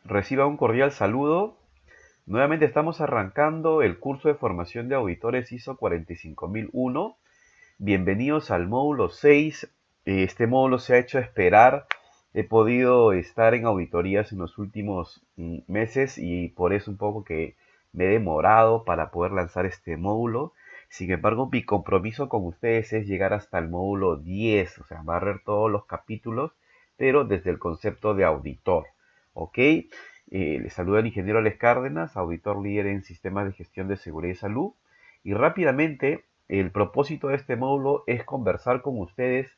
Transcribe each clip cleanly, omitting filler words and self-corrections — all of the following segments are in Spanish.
Reciba un cordial saludo. Nuevamente estamos arrancando el curso de formación de auditores ISO 45001. Bienvenidos al módulo 6. Este módulo se ha hecho esperar. He podido estar en auditorías en los últimos meses y por eso un poco que me he demorado para poder lanzar este módulo. Sin embargo, mi compromiso con ustedes es llegar hasta el módulo 10, o sea, barrer todos los capítulos, pero desde el concepto de auditor. ¿Ok? Les saluda el ingeniero Alex Cárdenas, auditor líder en sistemas de gestión de seguridad y salud. Y rápidamente, el propósito de este módulo es conversar con ustedes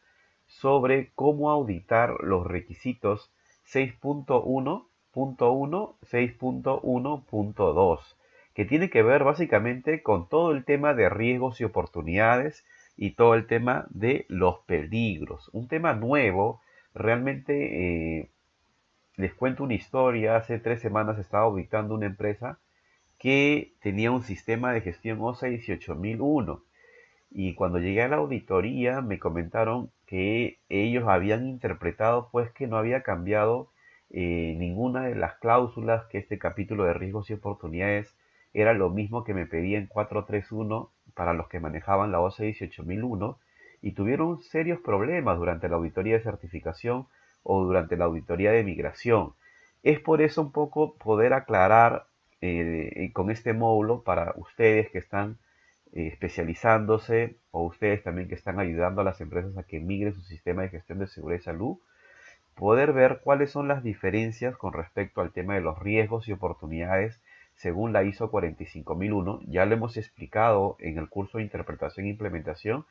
sobre cómo auditar los requisitos 6.1.1, 6.1.2, que tiene que ver básicamente con todo el tema de riesgos y oportunidades y todo el tema de los peligros. Un tema nuevo, realmente les cuento una historia. Hace 3 semanas estaba auditando una empresa que tenía un sistema de gestión OSA 18001. Y cuando llegué a la auditoría me comentaron que ellos habían interpretado pues que no había cambiado ninguna de las cláusulas, que este capítulo de riesgos y oportunidades era lo mismo que me pedían 431 para los que manejaban la OSA 18001, y tuvieron serios problemas durante la auditoría de certificación o durante la auditoría de migración. Es por eso un poco poder aclarar con este módulo para ustedes que están especializándose, o ustedes también que están ayudando a las empresas a que migren su sistema de gestión de seguridad y salud, poder ver cuáles son las diferencias con respecto al tema de los riesgos y oportunidades según la ISO 45001. Ya lo hemos explicado en el curso de interpretación e implementación,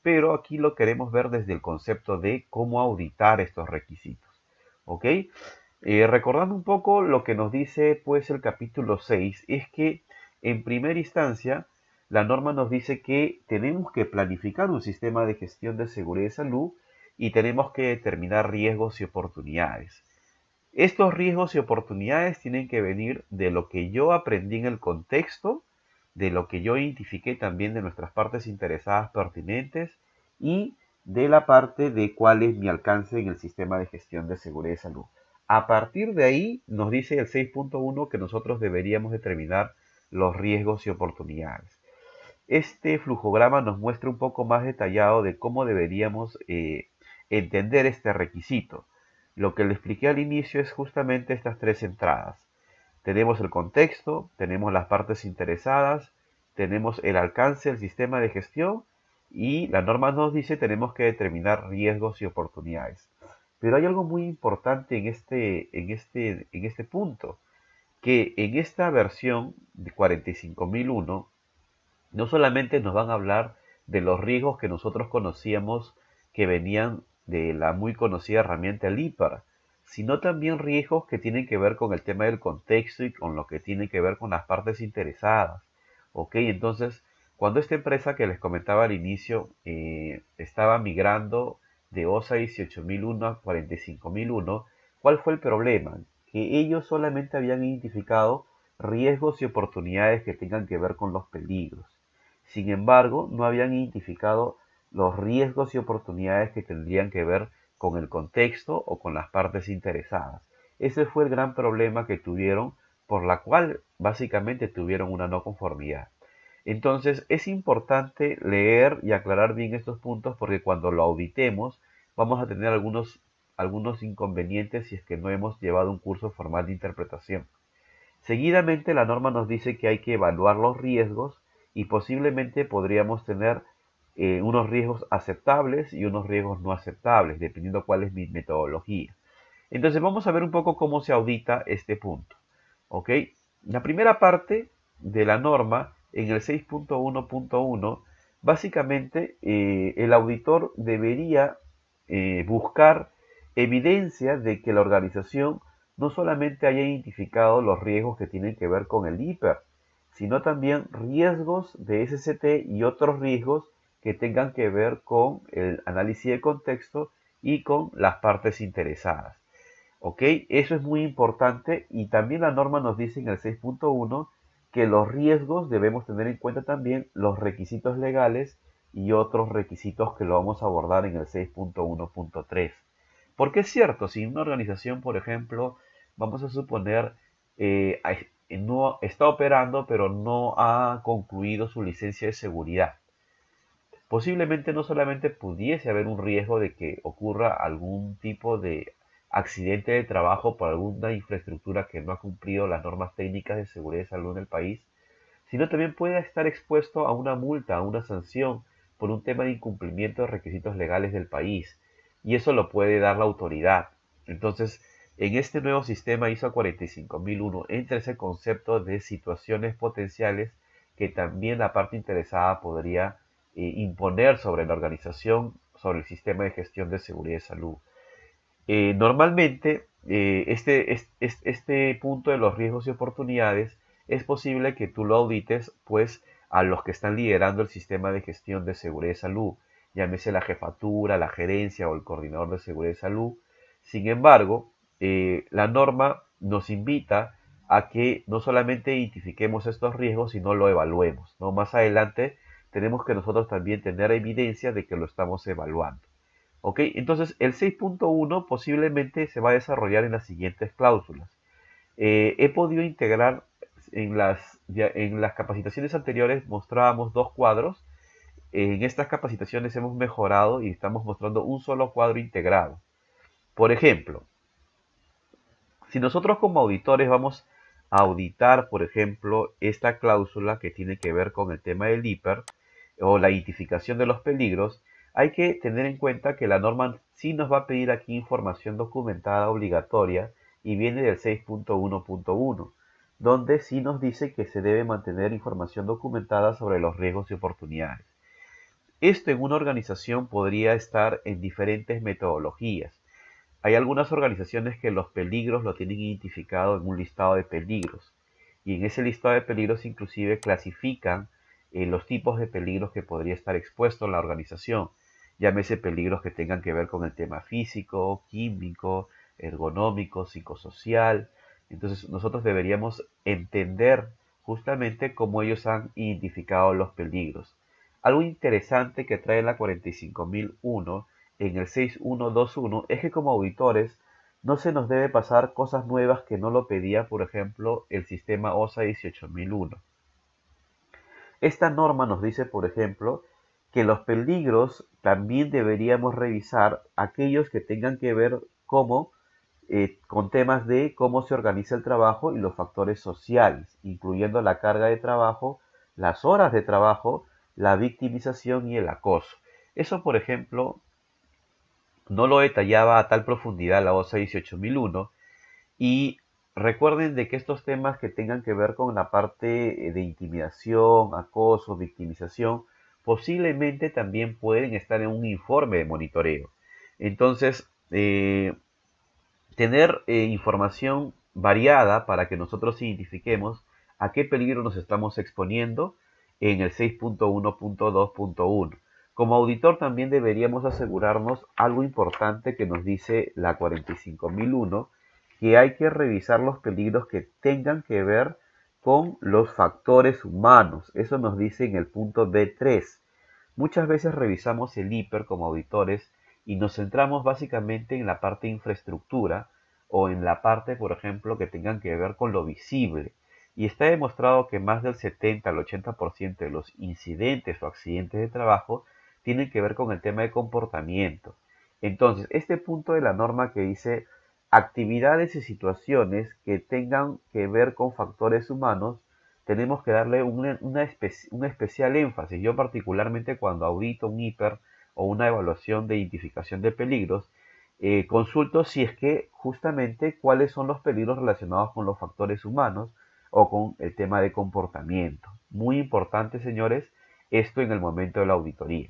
pero aquí lo queremos ver desde el concepto de cómo auditar estos requisitos. ¿Ok? Recordando un poco lo que nos dice pues el capítulo 6, es que en primera instancia la norma nos dice que tenemos que planificar un sistema de gestión de seguridad y salud y tenemos que determinar riesgos y oportunidades. Estos riesgos y oportunidades tienen que venir de lo que yo aprendí en el contexto, de lo que yo identifiqué también de nuestras partes interesadas pertinentes y de la parte de cuál es mi alcance en el sistema de gestión de seguridad y salud. A partir de ahí nos dice el 6.1 que nosotros deberíamos determinar los riesgos y oportunidades. Este flujograma nos muestra un poco más detallado de cómo deberíamos entender este requisito. Lo que le expliqué al inicio es justamente estas tres entradas. Tenemos el contexto, tenemos las partes interesadas, tenemos el alcance del sistema de gestión y la norma nos dice tenemos que determinar riesgos y oportunidades. Pero hay algo muy importante en este punto, que en esta versión de 45001 no solamente nos van a hablar de los riesgos que nosotros conocíamos que venían de la muy conocida herramienta LIPAR, sino también riesgos que tienen que ver con el tema del contexto y con lo que tiene que ver con las partes interesadas. ¿Ok? Entonces, cuando esta empresa que les comentaba al inicio estaba migrando de OSA 18001 a 45001, ¿cuál fue el problema? Que ellos solamente habían identificado riesgos y oportunidades que tengan que ver con los peligros. Sin embargo, no habían identificado los riesgos y oportunidades que tendrían que ver con el contexto o con las partes interesadas. Ese fue el gran problema que tuvieron, por la cual básicamente tuvieron una no conformidad. Entonces es importante leer y aclarar bien estos puntos, porque cuando lo auditemos vamos a tener algunos inconvenientes si es que no hemos llevado un curso formal de interpretación. Seguidamente, la norma nos dice que hay que evaluar los riesgos y posiblemente podríamos tener unos riesgos aceptables y unos riesgos no aceptables, dependiendo cuál es mi metodología. Entonces vamos a ver un poco cómo se audita este punto. ¿Ok? La primera parte de la norma, en el 6.1.1, básicamente el auditor debería buscar evidencia de que la organización no solamente haya identificado los riesgos que tienen que ver con el IPER, sino también riesgos de SCT y otros riesgos que tengan que ver con el análisis de contexto y con las partes interesadas. ¿Ok? Eso es muy importante, y también la norma nos dice en el 6.1 que los riesgos debemos tener en cuenta también los requisitos legales y otros requisitos que lo vamos a abordar en el 6.1.3. Porque es cierto, si una organización, por ejemplo, vamos a suponer, no está operando, pero no ha concluido su licencia de seguridad. Posiblemente no solamente pudiese haber un riesgo de que ocurra algún tipo de accidente de trabajo por alguna infraestructura que no ha cumplido las normas técnicas de seguridad y salud en el país, sino también puede estar expuesto a una multa, a una sanción por un tema de incumplimiento de requisitos legales del país. Y eso lo puede dar la autoridad. Entonces, en este nuevo sistema ISO 45001 entra ese concepto de situaciones potenciales que también la parte interesada podría imponer sobre la organización, sobre el sistema de gestión de seguridad y salud. Normalmente, este punto de los riesgos y oportunidades es posible que tú lo audites pues a los que están liderando el sistema de gestión de seguridad y salud, llámese la jefatura, la gerencia o el coordinador de seguridad y salud. Sin embargo, la norma nos invita a que no solamente identifiquemos estos riesgos, sino lo evaluemos, ¿no? Más adelante tenemos que nosotros también tener evidencia de que lo estamos evaluando. ¿Ok? Entonces, el 6.1 posiblemente se va a desarrollar en las siguientes cláusulas. He podido integrar en las capacitaciones anteriores, mostrábamos dos cuadros. En estas capacitaciones hemos mejorado y estamos mostrando un solo cuadro integrado. Por ejemplo, si nosotros como auditores vamos a auditar, por ejemplo, esta cláusula que tiene que ver con el tema del hiper o la identificación de los peligros, hay que tener en cuenta que la norma sí nos va a pedir aquí información documentada obligatoria y viene del 6.1.1, donde sí nos dice que se debe mantener información documentada sobre los riesgos y oportunidades. Esto en una organización podría estar en diferentes metodologías. Hay algunas organizaciones que los peligros lo tienen identificado en un listado de peligros y en ese listado de peligros inclusive clasifican los tipos de peligros que podría estar expuesto la organización. Llámese peligros que tengan que ver con el tema físico, químico, ergonómico, psicosocial. Entonces nosotros deberíamos entender justamente cómo ellos han identificado los peligros. Algo interesante que trae la 45001 en el 6121 es que como auditores no se nos debe pasar cosas nuevas que no lo pedía, por ejemplo, el sistema OSA 18001. Esta norma nos dice, por ejemplo, que los peligros también deberíamos revisar aquellos que tengan que ver con temas de cómo se organiza el trabajo y los factores sociales, incluyendo la carga de trabajo, las horas de trabajo, la victimización y el acoso. Eso, por ejemplo, no lo detallaba a tal profundidad la OSA 18001 y recuerden de que estos temas que tengan que ver con la parte de intimidación, acoso, victimización, posiblemente también pueden estar en un informe de monitoreo. Entonces, tener información variada para que nosotros identifiquemos a qué peligro nos estamos exponiendo en el 6.1.2.1. Como auditor también deberíamos asegurarnos algo importante que nos dice la 45001, que hay que revisar los peligros que tengan que ver con los factores humanos. Eso nos dice en el punto B3. Muchas veces revisamos el hiper como auditores y nos centramos básicamente en la parte de infraestructura o en la parte, por ejemplo, que tengan que ver con lo visible. Y está demostrado que más del 70 al 80% de los incidentes o accidentes de trabajo tienen que ver con el tema de comportamiento. Entonces, este punto de la norma que dice actividades y situaciones que tengan que ver con factores humanos, tenemos que darle un especial énfasis. Yo particularmente cuando audito un hiper o una evaluación de identificación de peligros, consulto si es que justamente cuáles son los peligros relacionados con los factores humanos o con el tema de comportamiento. Muy importante, señores, esto en el momento de la auditoría.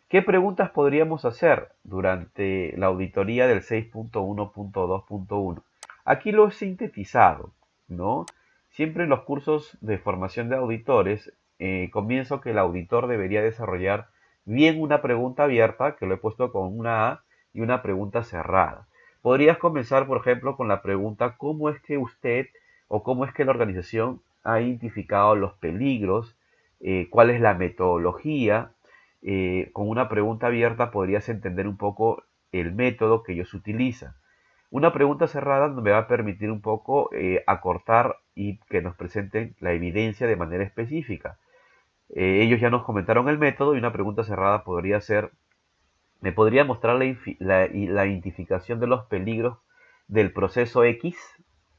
¿Qué preguntas podríamos hacer durante la auditoría del 6.1.2.1? Aquí lo he sintetizado, ¿no? Siempre en los cursos de formación de auditores, comienzo que el auditor debería desarrollar bien una pregunta abierta, que lo he puesto con una A, y una pregunta cerrada. Podrías comenzar, por ejemplo, con la pregunta, ¿cómo es que usted o cómo es que la organización ha identificado los peligros? ¿Cuál es la metodología? Con una pregunta abierta podrías entender un poco el método que ellos utilizan. Una pregunta cerrada me va a permitir un poco acortar y que nos presenten la evidencia de manera específica. Ellos ya nos comentaron el método y una pregunta cerrada podría ser, ¿me podría mostrar la identificación de los peligros del proceso X?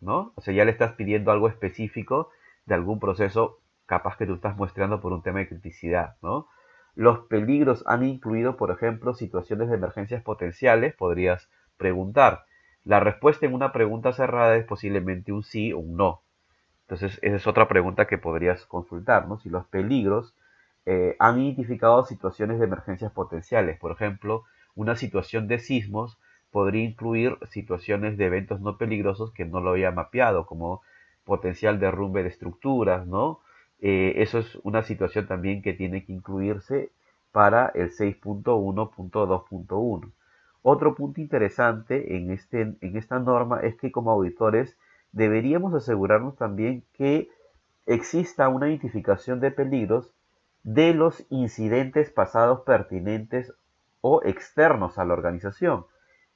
¿No? O sea, ya le estás pidiendo algo específico de algún proceso capaz que tú estás muestrando por un tema de criticidad, ¿no? Los peligros han incluido, por ejemplo, situaciones de emergencias potenciales, podrías preguntar. La respuesta en una pregunta cerrada es posiblemente un sí o un no. Entonces, esa es otra pregunta que podrías consultar, ¿no? Si los peligros han identificado situaciones de emergencias potenciales. Por ejemplo, una situación de sismos podría incluir situaciones de eventos no peligrosos que no lo había mapeado, como potencial derrumbe de estructuras, ¿no? Eso es una situación también que tiene que incluirse para el 6.1.2.1. Otro punto interesante en esta norma es que como auditores deberíamos asegurarnos también que exista una identificación de peligros de los incidentes pasados pertinentes o externos a la organización.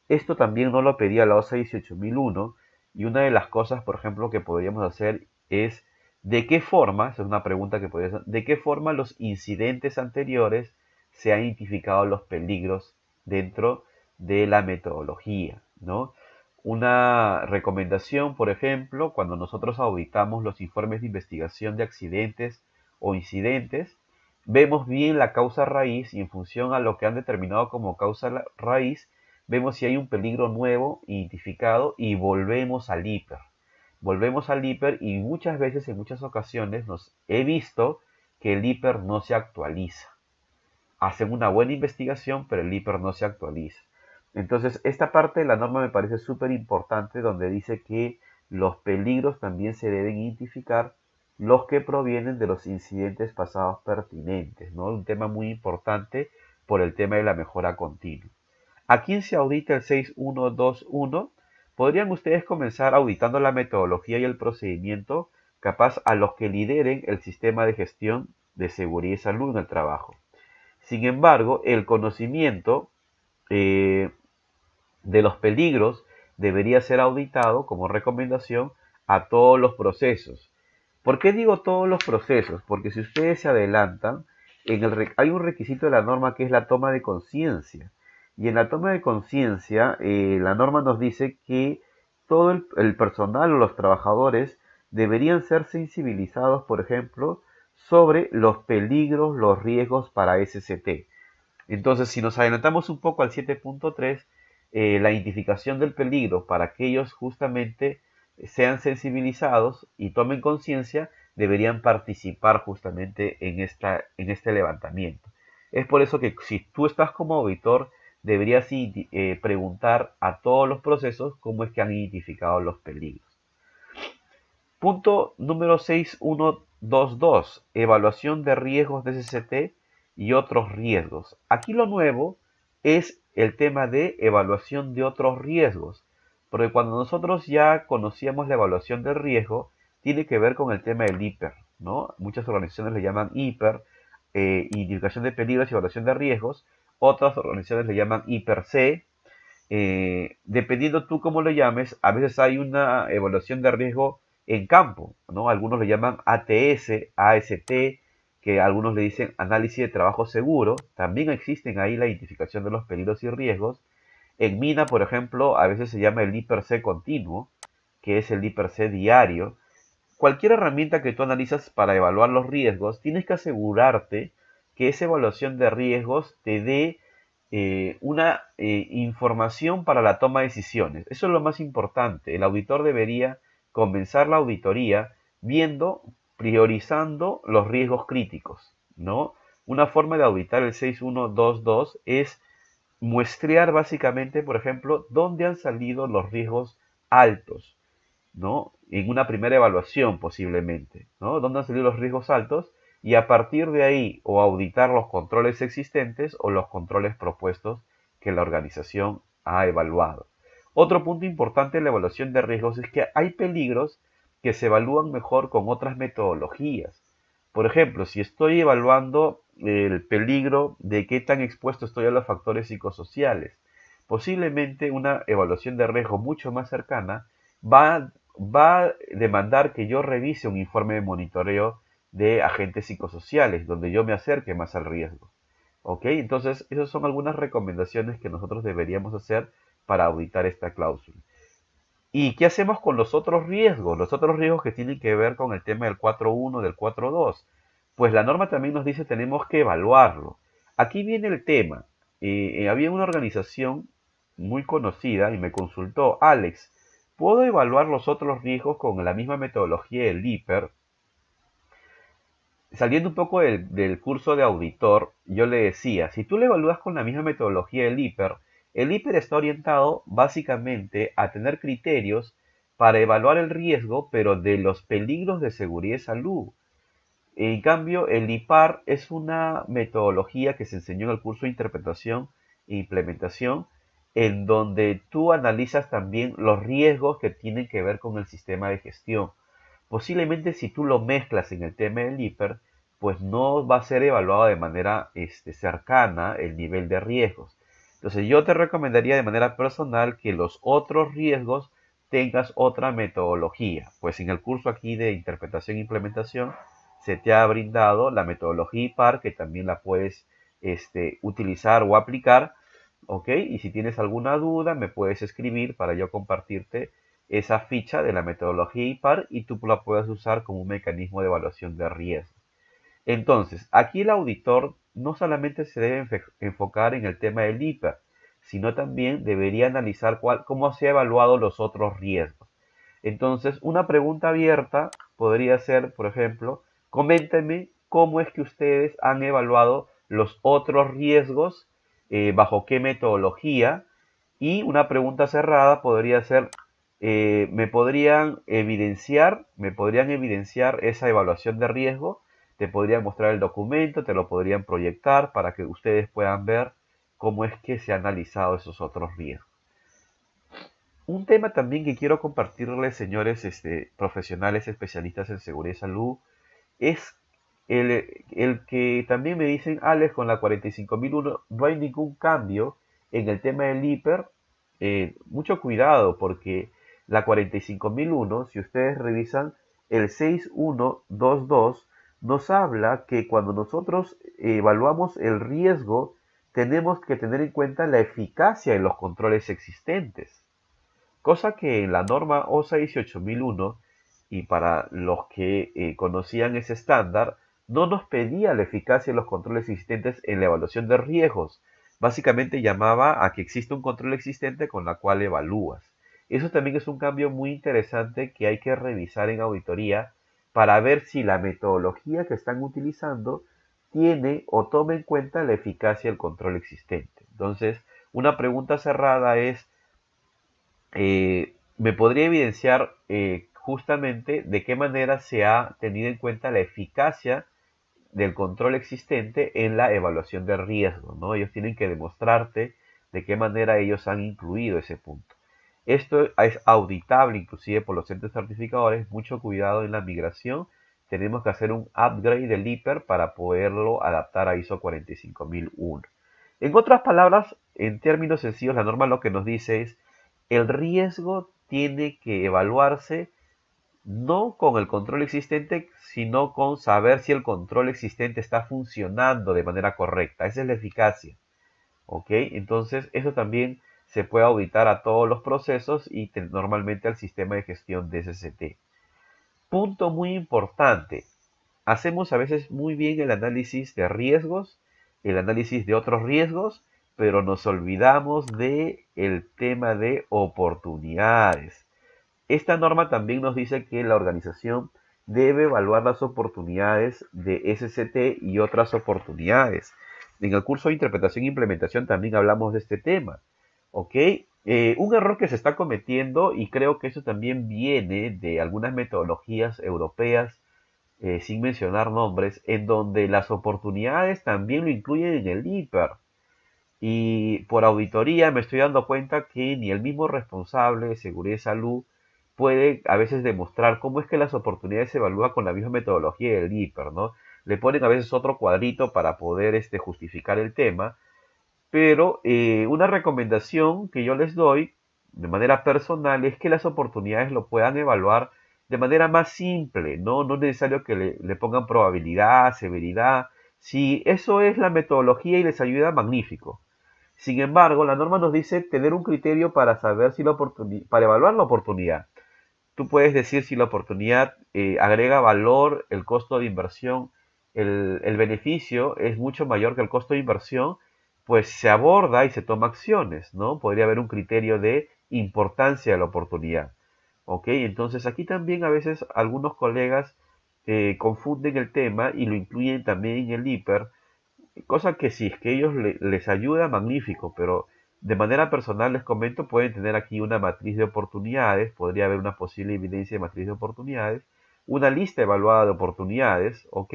Esto también no lo pedía la OSA 18001 y una de las cosas, por ejemplo, que podríamos hacer es de qué forma, esa es una pregunta que podría hacer, de qué forma los incidentes anteriores se han identificado los peligros dentro de la metodología, ¿no? Una recomendación, por ejemplo, cuando nosotros auditamos los informes de investigación de accidentes o incidentes, vemos bien la causa raíz y en función a lo que han determinado como causa raíz, vemos si hay un peligro nuevo identificado y volvemos al hiper. Volvemos al hiper y muchas veces, en muchas ocasiones, he visto que el hiper no se actualiza. Hacen una buena investigación, pero el hiper no se actualiza. Entonces, esta parte de la norma me parece súper importante, donde dice que los peligros también se deben identificar, los que provienen de los incidentes pasados pertinentes, ¿no? Un tema muy importante por el tema de la mejora continua. ¿A quién se audita el 6121? ¿Podrían ustedes comenzar auditando la metodología y el procedimiento capaz a los que lideren el sistema de gestión de seguridad y salud en el trabajo? Sin embargo, el conocimiento eh, de los peligros debería ser auditado como recomendación a todos los procesos. ¿Por qué digo todos los procesos? Porque si ustedes se adelantan, hay un requisito de la norma que es la toma de conciencia. Y en la toma de conciencia, la norma nos dice que todo el personal o los trabajadores deberían ser sensibilizados, por ejemplo, sobre los peligros, los riesgos para SCT. Entonces, si nos adelantamos un poco al 7.3, la identificación del peligro para que ellos justamente sean sensibilizados y tomen conciencia, deberían participar justamente en este levantamiento. Es por eso que si tú estás como auditor, deberías preguntar a todos los procesos cómo es que han identificado los peligros. Punto número 6122. Evaluación de riesgos de SCT y otros riesgos. Aquí lo nuevo es el tema de evaluación de otros riesgos. Porque cuando nosotros ya conocíamos la evaluación del riesgo, tiene que ver con el tema del hiper, ¿no? Muchas organizaciones le llaman hiper, identificación de peligros y evaluación de riesgos. Otras organizaciones le llaman hiper C. Dependiendo tú cómo lo llames, a veces hay una evaluación de riesgo en campo, ¿no? Algunos le llaman ATS, AST, que algunos le dicen análisis de trabajo seguro. También existen ahí la identificación de los peligros y riesgos. En mina, por ejemplo, a veces se llama el IPER-C continuo, que es el IPER-C diario. Cualquier herramienta que tú analizas para evaluar los riesgos, tienes que asegurarte que esa evaluación de riesgos te dé una información para la toma de decisiones. Eso es lo más importante. El auditor debería comenzar la auditoría viendo, priorizando los riesgos críticos, ¿no? Una forma de auditar el 6122 es muestrear básicamente, por ejemplo, dónde han salido los riesgos altos, ¿no? En una primera evaluación posiblemente, ¿no? ¿Dónde han salido los riesgos altos? Y a partir de ahí, o auditar los controles existentes o los controles propuestos que la organización ha evaluado. Otro punto importante en la evaluación de riesgos es que hay peligros que se evalúan mejor con otras metodologías. Por ejemplo, si estoy evaluando el peligro de qué tan expuesto estoy a los factores psicosociales, posiblemente una evaluación de riesgo mucho más cercana va a demandar que yo revise un informe de monitoreo de agentes psicosociales, donde yo me acerque más al riesgo. ¿Ok? Entonces, esas son algunas recomendaciones que nosotros deberíamos hacer para auditar esta cláusula. ¿Y qué hacemos con los otros riesgos? Los otros riesgos que tienen que ver con el tema del 4.1, del 4.2. Pues la norma también nos dice tenemos que evaluarlo. Aquí viene el tema. Había una organización muy conocida y me consultó, Alex, ¿puedo evaluar los otros riesgos con la misma metodología del IPER? Saliendo un poco del curso de auditor, yo le decía, si tú lo evalúas con la misma metodología del IPER, el IPER está orientado básicamente a tener criterios para evaluar el riesgo, pero de los peligros de seguridad y salud. En cambio, el IPAR es una metodología que se enseñó en el curso de interpretación e implementación, en donde tú analizas también los riesgos que tienen que ver con el sistema de gestión. Posiblemente si tú lo mezclas en el tema del IPER, pues no va a ser evaluado de manera cercana el nivel de riesgos. Entonces yo te recomendaría de manera personal que los otros riesgos tengas otra metodología. Pues en el curso aquí de interpretación e implementación se te ha brindado la metodología IPAR, que también la puedes utilizar o aplicar, ¿ok? Y si tienes alguna duda, me puedes escribir para yo compartirte esa ficha de la metodología IPAR y tú la puedas usar como un mecanismo de evaluación de riesgo. Entonces, aquí el auditor no solamente se debe enfocar en el tema del IPAR, sino también debería analizar cómo se han evaluado los otros riesgos. Entonces, una pregunta abierta podría ser, por ejemplo, coméntenme cómo es que ustedes han evaluado los otros riesgos, bajo qué metodología. Y una pregunta cerrada podría ser, me podrían evidenciar esa evaluación de riesgo? Te podrían mostrar el documento, te lo podrían proyectar para que ustedes puedan ver cómo es que se han analizado esos otros riesgos. Un tema también que quiero compartirles, señores profesionales especialistas en seguridad y salud, es el que también me dicen, Alex, con la 45001 no hay ningún cambio en el tema del IPER. Mucho cuidado porque la 45001, si ustedes revisan el 6122, nos habla que cuando nosotros evaluamos el riesgo, tenemos que tener en cuenta la eficacia de los controles existentes. Cosa que en la norma OSA 18001, y para los que conocían ese estándar, no nos pedía la eficacia de los controles existentes en la evaluación de riesgos. Básicamente llamaba a que exista un control existente con la cual evalúas. Eso también es un cambio muy interesante que hay que revisar en auditoría para ver si la metodología que están utilizando tiene o toma en cuenta la eficacia del control existente. Entonces, una pregunta cerrada es, me podría evidenciar justamente de qué manera se ha tenido en cuenta la eficacia del control existente en la evaluación de riesgo, ¿no? Ellos tienen que demostrarte de qué manera ellos han incluido ese punto. Esto es auditable inclusive por los entes certificadores. Mucho cuidado en la migración. Tenemos que hacer un upgrade del IPER para poderlo adaptar a ISO 45001. En otras palabras, en términos sencillos, la norma lo que nos dice es el riesgo tiene que evaluarse no con el control existente, sino con saber si el control existente está funcionando de manera correcta. Esa es la eficacia. ¿Ok? Entonces, eso también se puede auditar a todos los procesos y normalmente al sistema de gestión de SCT. Punto muy importante. Hacemos a veces muy bien el análisis de riesgos, el análisis de otros riesgos, pero nos olvidamos de el tema de oportunidades. Esta norma también nos dice que la organización debe evaluar las oportunidades de SCT y otras oportunidades. En el curso de interpretación e implementación también hablamos de este tema. ¿Ok? Un error que se está cometiendo, y creo que eso también viene de algunas metodologías europeas, sin mencionar nombres, en donde las oportunidades también lo incluyen en el IPER. Y por auditoría me estoy dando cuenta que ni el mismo responsable de seguridad y salud puede a veces demostrar cómo es que las oportunidades se evalúan con la misma metodología del IPER, ¿no? Le ponen a veces otro cuadrito para poder justificar el tema, Pero una recomendación que yo les doy de manera personal es que las oportunidades lo puedan evaluar de manera más simple, ¿no? No es necesario que le pongan probabilidad, severidad. Si eso es la metodología y les ayuda, magnífico. Sin embargo, la norma nos dice tener un criterio para saber si para evaluar la oportunidad. Tú puedes decir si la oportunidad agrega valor, el costo de inversión, el beneficio es mucho mayor que el costo de inversión, pues se aborda y se toma acciones, ¿no? Podría haber un criterio de importancia de la oportunidad. ¿Ok? Entonces aquí también a veces algunos colegas confunden el tema y lo incluyen también en el hiper, cosa que si es que ellos les ayuda, magnífico, pero de manera personal les comento, pueden tener aquí una matriz de oportunidades, podría haber una posible evidencia de matriz de oportunidades, una lista evaluada de oportunidades, ¿ok?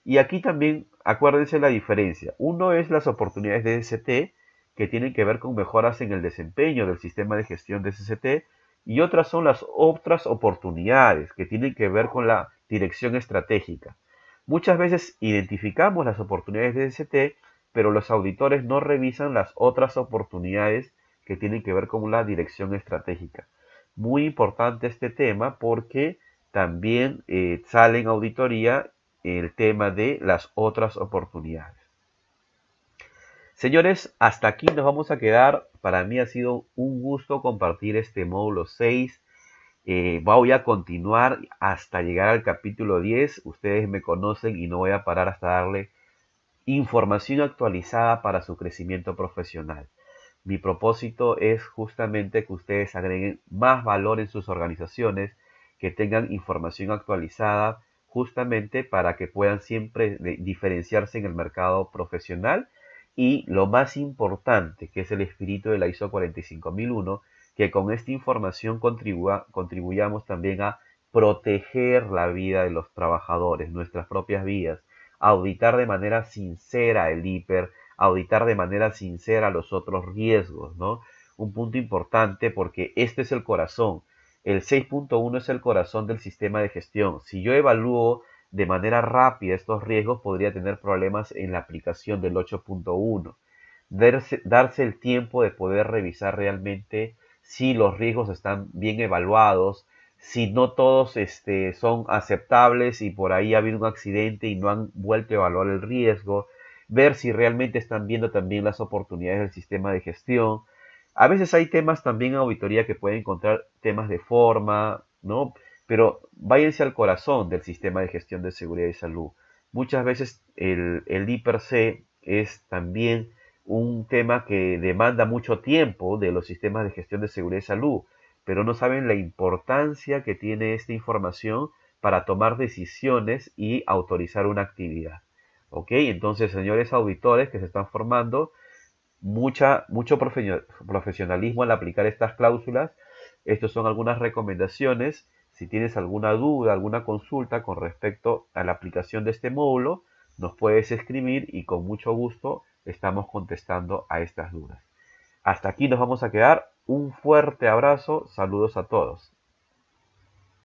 Y aquí también acuérdense la diferencia. Uno es las oportunidades de SCT, que tienen que ver con mejoras en el desempeño del sistema de gestión de SCT, y otras son las otras oportunidades, que tienen que ver con la dirección estratégica. Muchas veces identificamos las oportunidades de ST, pero los auditores no revisan las otras oportunidades que tienen que ver con la dirección estratégica. Muy importante este tema porque también sale en auditoría el tema de las otras oportunidades. Señores, hasta aquí nos vamos a quedar. Para mí ha sido un gusto compartir este módulo 6. Voy a continuar hasta llegar al capítulo 10. Ustedes me conocen y no voy a parar hasta darle información actualizada para su crecimiento profesional. Mi propósito es justamente que ustedes agreguen más valor en sus organizaciones, que tengan información actualizada justamente para que puedan siempre diferenciarse en el mercado profesional y lo más importante, que es el espíritu de la ISO 45001, que con esta información contribuyamos también a proteger la vida de los trabajadores, nuestras propias vidas, auditar de manera sincera el hiper, auditar de manera sincera los otros riesgos, ¿no? Un punto importante porque este es el corazón. El 6.1 es el corazón del sistema de gestión. Si yo evalúo de manera rápida estos riesgos, podría tener problemas en la aplicación del 8.1. Darse el tiempo de poder revisar realmente si los riesgos están bien evaluados, si no todos son aceptables y por ahí ha habido un accidente y no han vuelto a evaluar el riesgo, ver si realmente están viendo también las oportunidades del sistema de gestión. A veces hay temas también en auditoría que pueden encontrar temas de forma, ¿no? Pero váyanse al corazón del sistema de gestión de seguridad y salud. Muchas veces el I+C es también un tema que demanda mucho tiempo de los sistemas de gestión de seguridad y salud, pero no saben la importancia que tiene esta información para tomar decisiones y autorizar una actividad. ¿Ok? Entonces, señores auditores que se están formando, mucho profesionalismo al aplicar estas cláusulas. Estas son algunas recomendaciones. Si tienes alguna duda, alguna consulta con respecto a la aplicación de este módulo, nos puedes escribir y con mucho gusto estamos contestando a estas dudas. Hasta aquí nos vamos a quedar. Un fuerte abrazo. Saludos a todos.